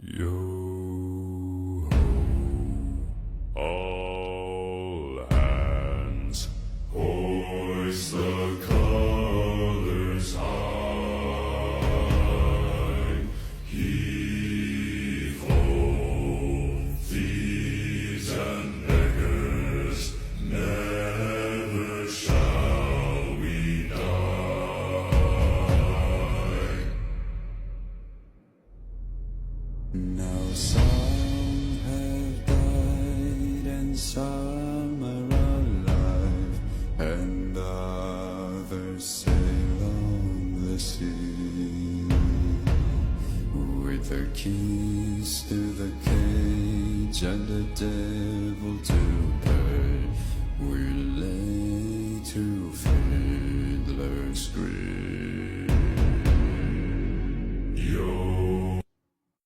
Yo ho, all hands, hoist the colors high. Heave ho, thieves and beggars, never shall we die. Now some have died and some are alive, and others sail on the sea. With the keys to the cage and the devil to pay, we lay to Fiddler's Grave.